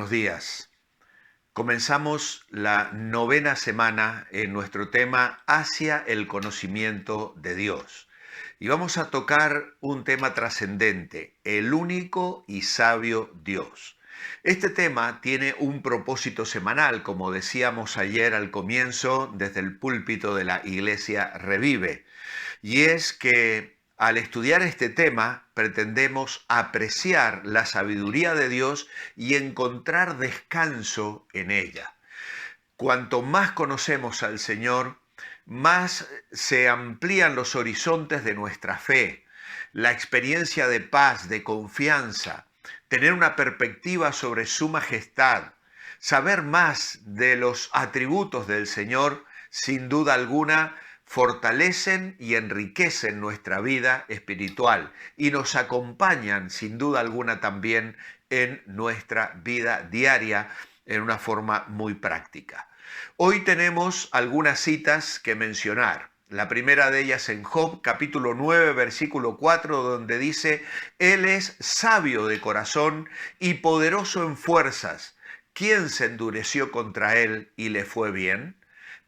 buenos días. Comenzamos la novena semana en nuestro tema hacia el conocimiento de Dios. Y vamos a tocar un tema trascendente, el único y sabio Dios. Este tema tiene un propósito semanal, como decíamos ayer al comienzo, desde el púlpito de la Iglesia Revive. Y es que al estudiar este tema pretendemos apreciar la sabiduría de Dios y encontrar descanso en ella. Cuanto más conocemos al Señor, más se amplían los horizontes de nuestra fe, la experiencia de paz, de confianza, tener una perspectiva sobre su majestad, saber más de los atributos del Señor, sin duda alguna, fortalecen y enriquecen nuestra vida espiritual y nos acompañan sin duda alguna también en nuestra vida diaria en una forma muy práctica. Hoy tenemos algunas citas que mencionar. La primera de ellas en Job, capítulo 9, versículo 4, donde dice: Él es sabio de corazón y poderoso en fuerzas. ¿Quién se endureció contra él y le fue bien?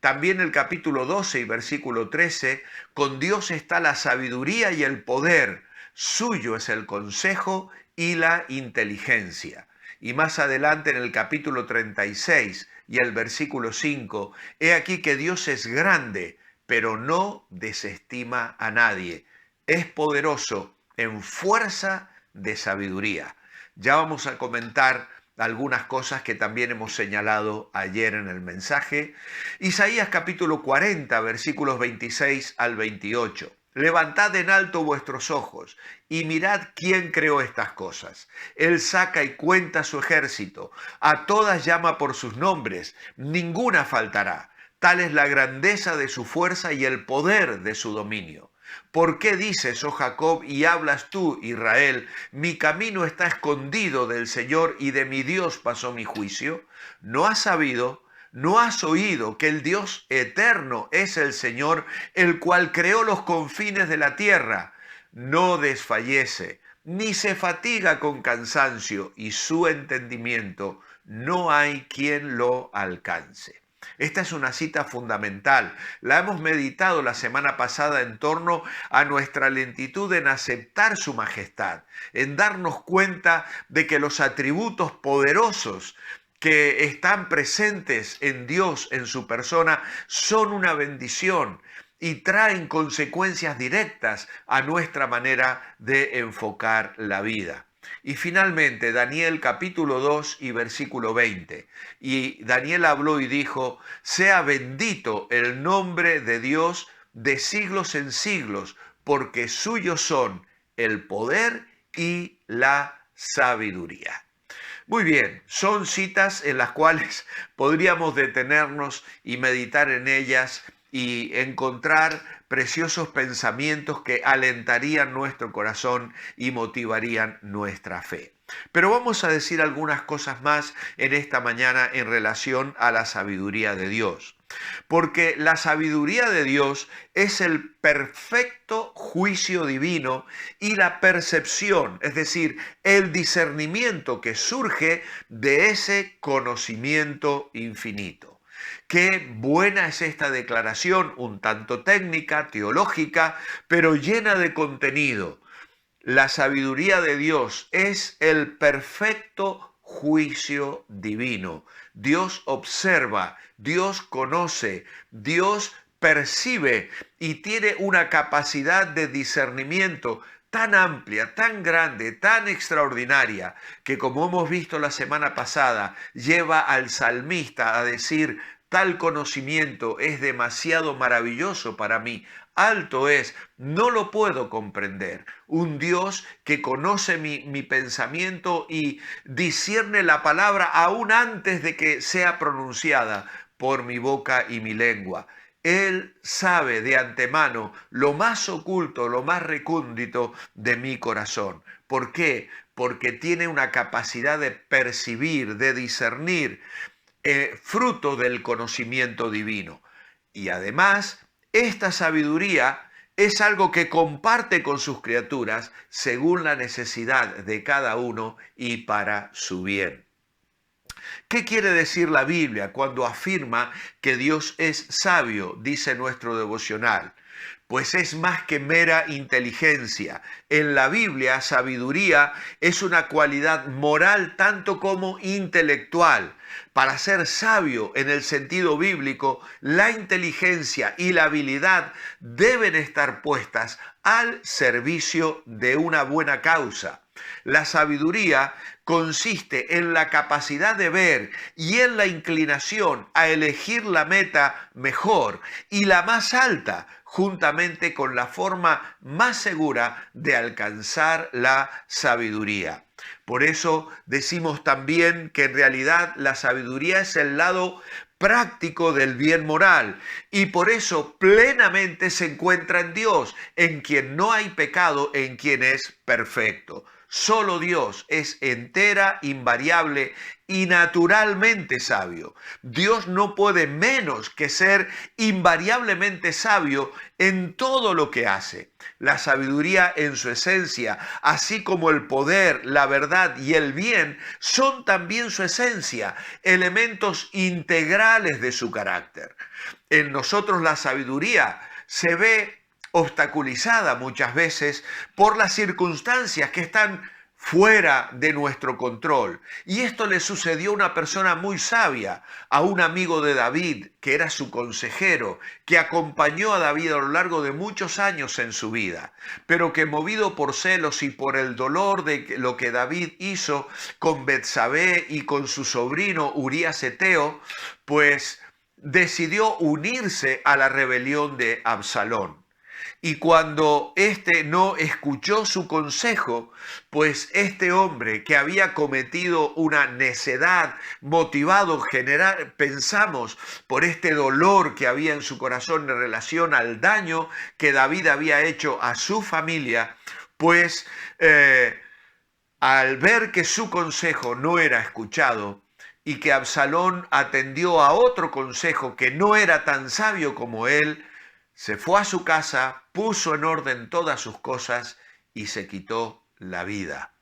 También el capítulo 12 y versículo 13, con Dios está la sabiduría y el poder, suyo es el consejo y la inteligencia. Y más adelante en el capítulo 36 y el versículo 5, he aquí que Dios es grande, pero no desestima a nadie. Es poderoso en fuerza de sabiduría. Ya vamos a comentar algunas cosas que también hemos señalado ayer en el mensaje. Isaías capítulo 40, versículos 26 al 28. Levantad en alto vuestros ojos y mirad quién creó estas cosas. Él saca y cuenta su ejército, a todas llama por sus nombres, ninguna faltará. Tal es la grandeza de su fuerza y el poder de su dominio. ¿Por qué dices, oh Jacob, y hablas tú, Israel, mi camino está escondido del Señor y de mi Dios pasó mi juicio? ¿No has sabido, no has oído que el Dios eterno es el Señor, el cual creó los confines de la tierra? No desfallece, ni se fatiga con cansancio, y su entendimiento no hay quien lo alcance. Esta es una cita fundamental. La hemos meditado la semana pasada en torno a nuestra lentitud en aceptar su majestad, en darnos cuenta de que los atributos poderosos que están presentes en Dios, en su persona, son una bendición y traen consecuencias directas a nuestra manera de enfocar la vida. Y finalmente, Daniel capítulo 2 y versículo 20. Y Daniel habló y dijo: sea bendito el nombre de Dios de siglos en siglos, porque suyos son el poder y la sabiduría. Muy bien, son citas en las cuales podríamos detenernos y meditar en ellas y encontrar preciosos pensamientos que alentarían nuestro corazón y motivarían nuestra fe. Pero vamos a decir algunas cosas más en esta mañana en relación a la sabiduría de Dios. Porque la sabiduría de Dios es el perfecto juicio divino y la percepción, es decir, el discernimiento que surge de ese conocimiento infinito. Qué buena es esta declaración, un tanto técnica, teológica, pero llena de contenido. La sabiduría de Dios es el perfecto juicio divino. Dios observa, Dios conoce, Dios percibe y tiene una capacidad de discernimiento tan amplia, tan grande, tan extraordinaria, que como hemos visto la semana pasada, lleva al salmista a decir: tal conocimiento es demasiado maravilloso para mí, alto es, no lo puedo comprender. Un Dios que conoce mi pensamiento y discierne la palabra aún antes de que sea pronunciada por mi boca y mi lengua. Él sabe de antemano lo más oculto, lo más recóndito de mi corazón. ¿Por qué? Porque tiene una capacidad de percibir, de discernir, fruto del conocimiento divino. Y además, esta sabiduría es algo que comparte con sus criaturas según la necesidad de cada uno y para su bien. ¿Qué quiere decir la Biblia cuando afirma que Dios es sabio? Dice nuestro devocional. Pues es más que mera inteligencia. En la Biblia, sabiduría es una cualidad moral tanto como intelectual. Para ser sabio en el sentido bíblico, la inteligencia y la habilidad deben estar puestas al servicio de una buena causa. La sabiduría consiste en la capacidad de ver y en la inclinación a elegir la meta mejor y la más alta, juntamente con la forma más segura de alcanzar la sabiduría. Por eso decimos también que en realidad la sabiduría es el lado práctico del bien moral y por eso plenamente se encuentra en Dios, en quien no hay pecado, en quien es perfecto. Solo Dios es entera, invariable y naturalmente sabio. Dios no puede menos que ser invariablemente sabio en todo lo que hace. La sabiduría en su esencia, así como el poder, la verdad y el bien, son también su esencia, elementos integrales de su carácter. En nosotros la sabiduría se ve obstaculizada muchas veces por las circunstancias que están fuera de nuestro control. Y esto le sucedió a una persona muy sabia, a un amigo de David, que era su consejero, que acompañó a David a lo largo de muchos años en su vida, pero que movido por celos y por el dolor de lo que David hizo con Betsabé y con su sobrino Urías Eteo, pues decidió unirse a la rebelión de Absalón. Y cuando éste no escuchó su consejo, pues este hombre que había cometido una necedad, motivado pensamos, por este dolor que había en su corazón en relación al daño que David había hecho a su familia, pues al ver que su consejo no era escuchado, y que Absalón atendió a otro consejo que no era tan sabio como él, se fue a su casa, puso en orden todas sus cosas y se quitó la vida.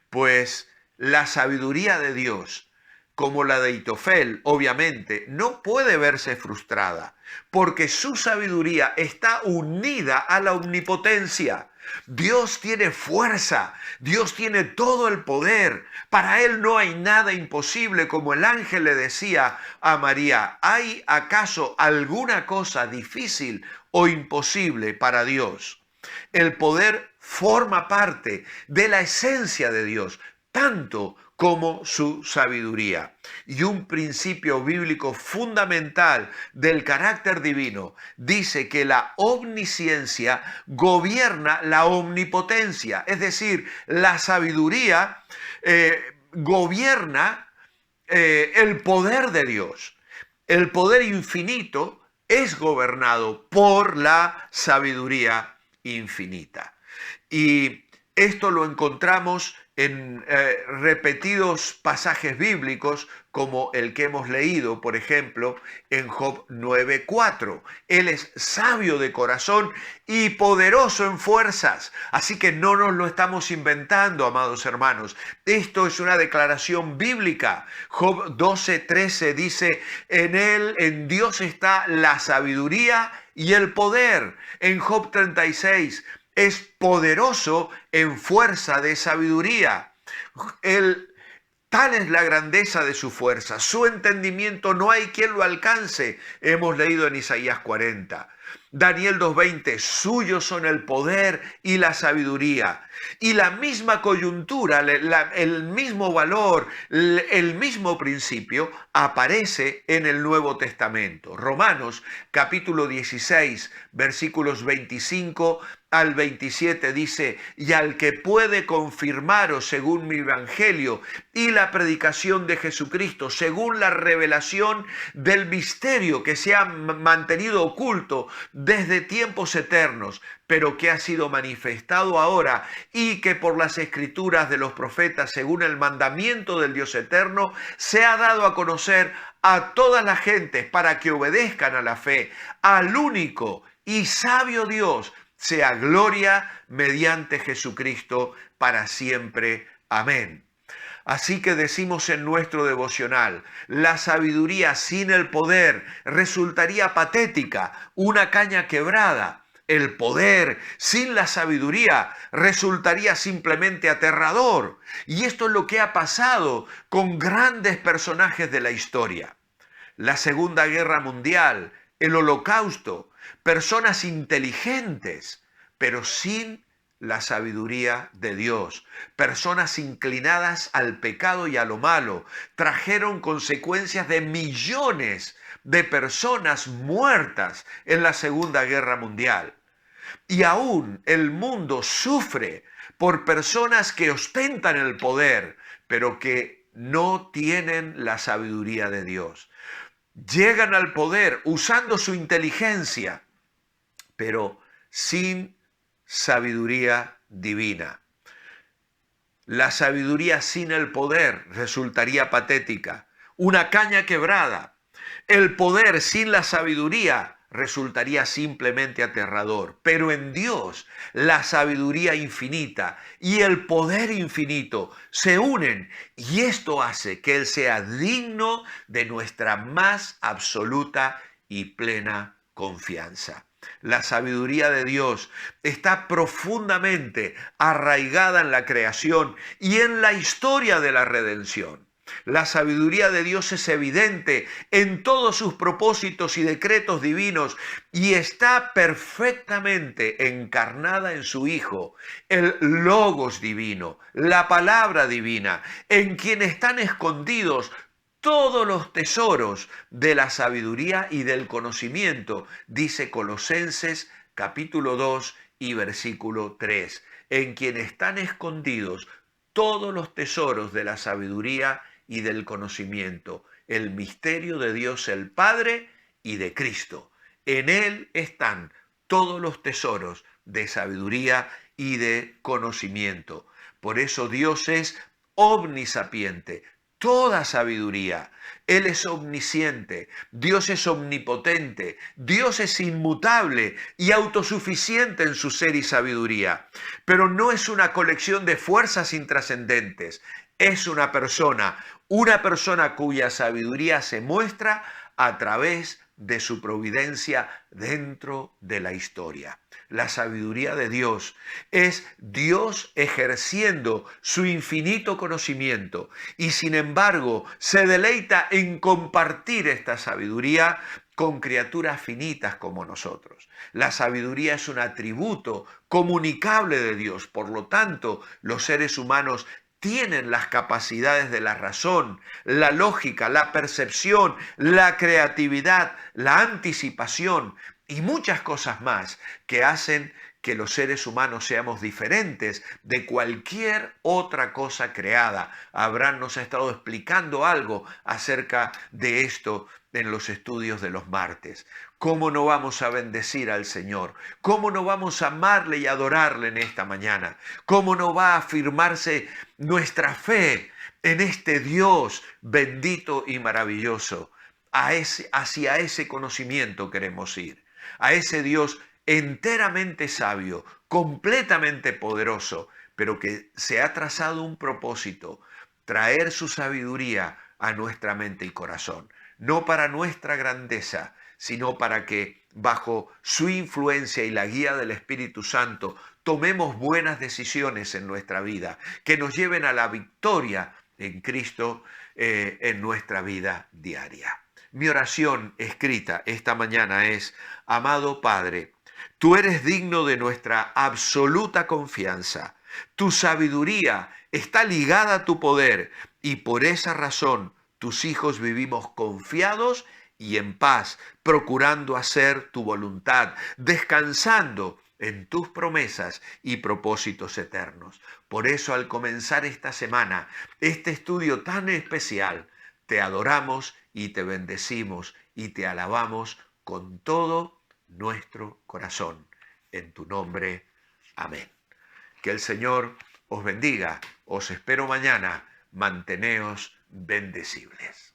Pues la sabiduría de Dios, como la de Ahitofel, obviamente, no puede verse frustrada, porque su sabiduría está unida a la omnipotencia. Dios tiene fuerza, Dios tiene todo el poder. Para Él no hay nada imposible, como el ángel le decía a María. ¿Hay acaso alguna cosa difícil o imposible para Dios? El poder forma parte de la esencia de Dios, tanto como su sabiduría. Y un principio bíblico fundamental del carácter divino dice que la omnisciencia gobierna la omnipotencia, es decir, la sabiduría gobierna el poder de Dios. El poder infinito es gobernado por la sabiduría infinita. Y esto lo encontramos en repetidos pasajes bíblicos, como el que hemos leído, por ejemplo, en Job 9:4. Él es sabio de corazón y poderoso en fuerzas. Así que no nos lo estamos inventando, amados hermanos. Esto es una declaración bíblica. Job 12:13 dice, en él, en Dios está la sabiduría y el poder. En Job 36, es poderoso en fuerza de sabiduría. Tal es la grandeza de su fuerza. Su entendimiento no hay quien lo alcance. Hemos leído en Isaías 40. Daniel 2:20, suyos son el poder y la sabiduría. Y la misma coyuntura, el mismo valor, el mismo principio aparece en el Nuevo Testamento. Romanos capítulo 16, versículos 25 al 27 dice, y al que puede confirmaros según mi evangelio y la predicación de Jesucristo, según la revelación del misterio que se ha mantenido oculto desde tiempos eternos, pero que ha sido manifestado ahora y que por las escrituras de los profetas, según el mandamiento del Dios eterno, se ha dado a conocer a todas las gentes para que obedezcan a la fe, al único y sabio Dios, sea gloria mediante Jesucristo para siempre. Amén. Así que decimos en nuestro devocional, la sabiduría sin el poder resultaría patética, una caña quebrada. El poder sin la sabiduría resultaría simplemente aterrador. Y esto es lo que ha pasado con grandes personajes de la historia. La Segunda Guerra Mundial, el Holocausto, personas inteligentes, pero sin la sabiduría de Dios. Personas inclinadas al pecado y a lo malo trajeron consecuencias de millones de personas muertas en la Segunda Guerra Mundial. Y aún el mundo sufre por personas que ostentan el poder, pero que no tienen la sabiduría de Dios. Llegan al poder usando su inteligencia, pero sin sabiduría divina. La sabiduría sin el poder resultaría patética, una caña quebrada. El poder sin la sabiduría resultaría simplemente aterrador. Pero en Dios, la sabiduría infinita y el poder infinito se unen y esto hace que Él sea digno de nuestra más absoluta y plena confianza. La sabiduría de Dios está profundamente arraigada en la creación y en la historia de la redención. La sabiduría de Dios es evidente en todos sus propósitos y decretos divinos y está perfectamente encarnada en su Hijo, el Logos divino, la palabra divina, en quien están escondidos todos los tesoros de la sabiduría y del conocimiento, dice Colosenses capítulo 2 y versículo 3, en quien están escondidos todos los tesoros de la sabiduría y del conocimiento, el misterio de Dios el Padre y de Cristo. En Él están todos los tesoros de sabiduría y de conocimiento. Por eso Dios es omnisapiente, toda sabiduría. Él es omnisciente, Dios es omnipotente, Dios es inmutable y autosuficiente en su ser y sabiduría. Pero no es una colección de fuerzas intrascendentes, es una persona cuya sabiduría se muestra a través de su providencia dentro de la historia. La sabiduría de Dios es Dios ejerciendo su infinito conocimiento y sin embargo se deleita en compartir esta sabiduría con criaturas finitas como nosotros. La sabiduría es un atributo comunicable de Dios, por lo tanto, los seres humanos tienen las capacidades de la razón, la lógica, la percepción, la creatividad, la anticipación y muchas cosas más que hacen que los seres humanos seamos diferentes de cualquier otra cosa creada. Abraham nos ha estado explicando algo acerca de esto en los estudios de los martes. ¿Cómo no vamos a bendecir al Señor? ¿Cómo no vamos a amarle y adorarle en esta mañana? ¿Cómo no va a afirmarse nuestra fe en este Dios bendito y maravilloso? Hacia ese conocimiento queremos ir, a ese Dios enteramente sabio, completamente poderoso, pero que se ha trazado un propósito, traer su sabiduría a nuestra mente y corazón, no para nuestra grandeza, sino para que bajo su influencia y la guía del Espíritu Santo tomemos buenas decisiones en nuestra vida, que nos lleven a la victoria en Cristo en nuestra vida diaria. Mi oración escrita esta mañana es: amado Padre, tú eres digno de nuestra absoluta confianza. Tu sabiduría está ligada a tu poder y por esa razón tus hijos vivimos confiados y en paz, procurando hacer tu voluntad, descansando en tus promesas y propósitos eternos. Por eso, al comenzar esta semana, este estudio tan especial, te adoramos y te bendecimos y te alabamos con todo nuestro corazón. En tu nombre, amén. Que el Señor os bendiga. Os espero mañana. Manteneos bendecibles.